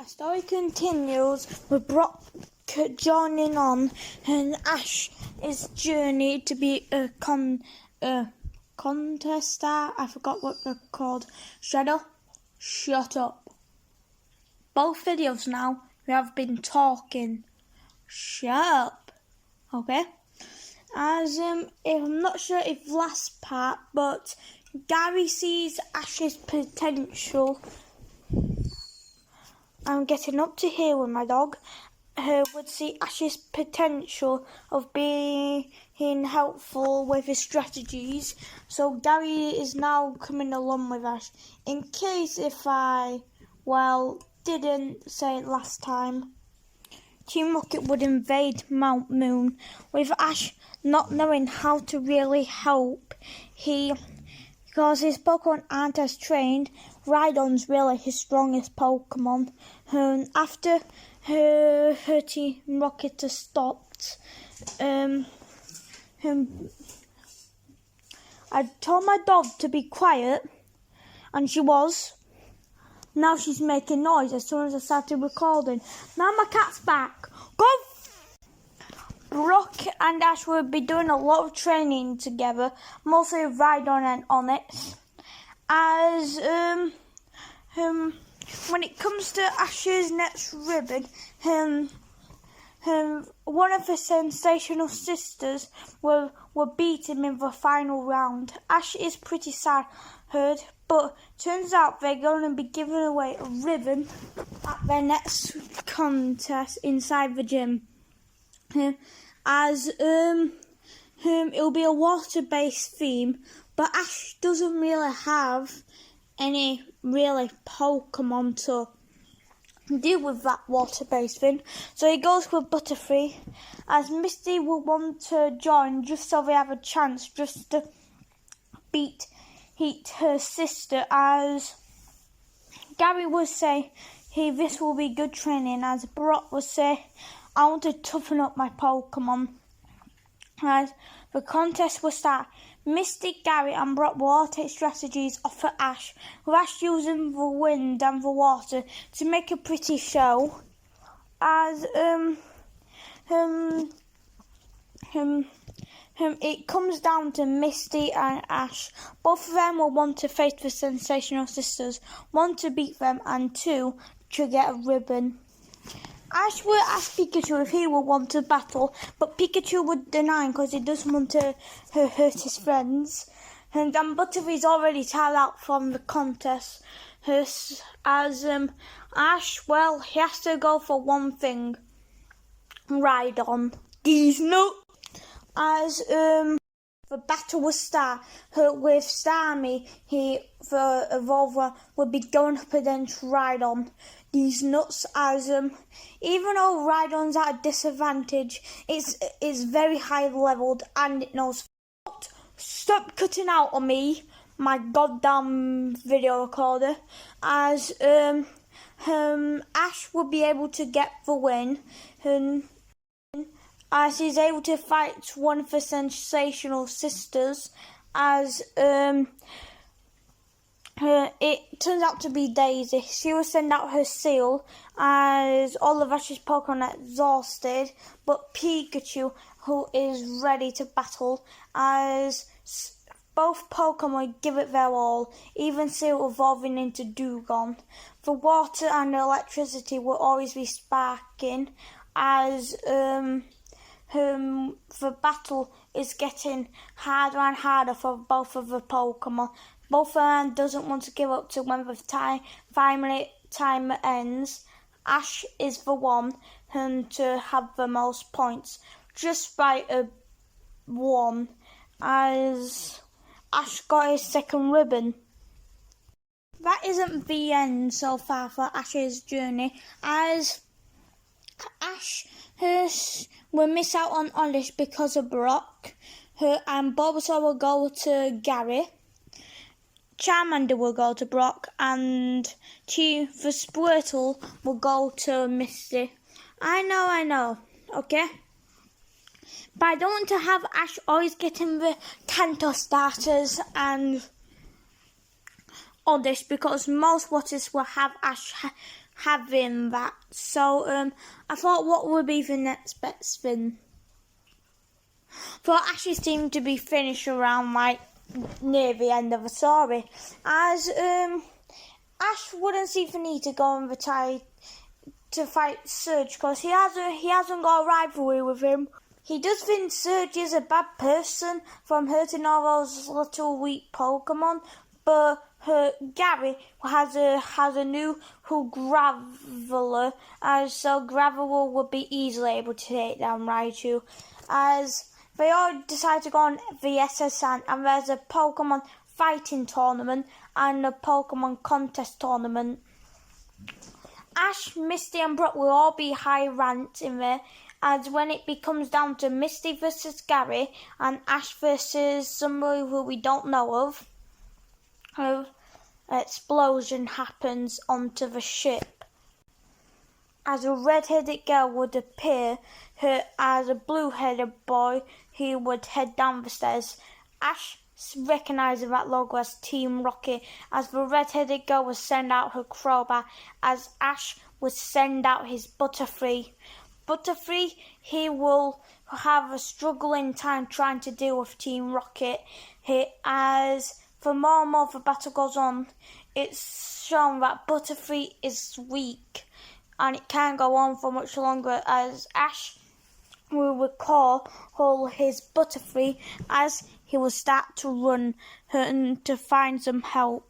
story continues with Brock joining on and Ash's journey to be a contest star. I forgot what they're called. Shadow, shut up. Both videos now we have been talking. Shut up. Okay. As I'm not sure if last part, but Gary sees Ash's potential. I'm getting up to here with my dog. Would see Ash's potential of being helpful with his strategies. So Gary is now coming along with Ash. In case if I, didn't say it last time, Team Rocket would invade Mount Moon with Ash not knowing how to really help. Because his Pokemon aren't as trained, Rhydon's really his strongest Pokemon. After her Team Rocket has stopped, I told my dog to be quiet, and she was. Now she's making noise as soon as I started recording. Now my cat's back. Go! Brock and Ash will be doing a lot of training together, mostly with Rhydon and Onyx. As when it comes to Ash's next ribbon, one of the sensational sisters will beat him in the final round. Ash is pretty sad, but turns out they're going to be giving away a ribbon at their next contest inside the gym. It'll be a water-based theme, but Ash doesn't really have any really Pokemon to deal with that water-based thing, so he goes with Butterfree, as Misty will want to join just so they have a chance just to beat her sister. As Gary would say, this will be good training, as Brock would say, I want to toughen up my Pokemon. As the contest will start, Misty, Gary and Brock will all take strategies off for Ash, with Ash using the wind and the water to make a pretty show. As it comes down to Misty and Ash. Both of them will want to face the sensational sisters, one to beat them and two to get a ribbon. Ash will ask Pikachu if he will want to battle, but Pikachu would deny because he doesn't want to hurt his friends. And Butterfree's already tied out from the contest. As Ash, he has to go for one thing. Rhydon. These nuts. As the battle will start with Starmie, the Evolver will be going up against Rhydon. These nuts, as even though Rhydon's at a disadvantage, it's very high leveled and it knows. Stop cutting out on me, my goddamn video recorder. As Ash will be able to get the win, as he's able to fight one of the sensational sisters. As it turns out to be Daisy. She will send out her seal as all of Ash's Pokemon are exhausted, but Pikachu, who is ready to battle, as both Pokemon give it their all, even Seal evolving into Dewgong. The water and electricity will always be sparking, as the battle is getting harder and harder for both of the Pokemon. Both of them doesn't want to give up to when the time ends. Ash is the one to have the most points, just by one, as Ash got his second ribbon. That isn't the end so far for Ash's journey, as Ash will miss out on Onyx because of Brock, and Bulbasaur will go to Gary. Charmander will go to Brock, and the Squirtle will go to Misty. I know, okay? But I don't want to have Ash always getting the Kanto starters and Oddish, because most watchers will have Ash having that. So I thought, what would be the next best thing? For Ash's team to be finished around like near the end of the story, as Ash wouldn't see the need to go and retire to fight Surge because he hasn't got a rivalry with him. He does think Surge is a bad person from hurting all those little weak Pokemon, but Gary has a new Graveler, so Graveler would be easily able to take down Raichu, as they all decide to go on the SSN, and there's a Pokemon fighting tournament and a Pokemon contest tournament. Ash, Misty and Brock will all be high ranked in there, as when it becomes down to Misty versus Gary and Ash versus somebody who we don't know of, an explosion happens onto the ship. As a red-headed girl would appear, as a blue-headed boy, he would head down the stairs. Ash recognising that logo as Team Rocket, as the red-headed girl would send out her crowbar, as Ash would send out his Butterfree. Butterfree, he will have a struggling time trying to deal with Team Rocket. As the more and more the battle goes on, it's shown that Butterfree is weak and it can't go on for much longer, as Ash will recall his Butterfree as he will start to run to find some help.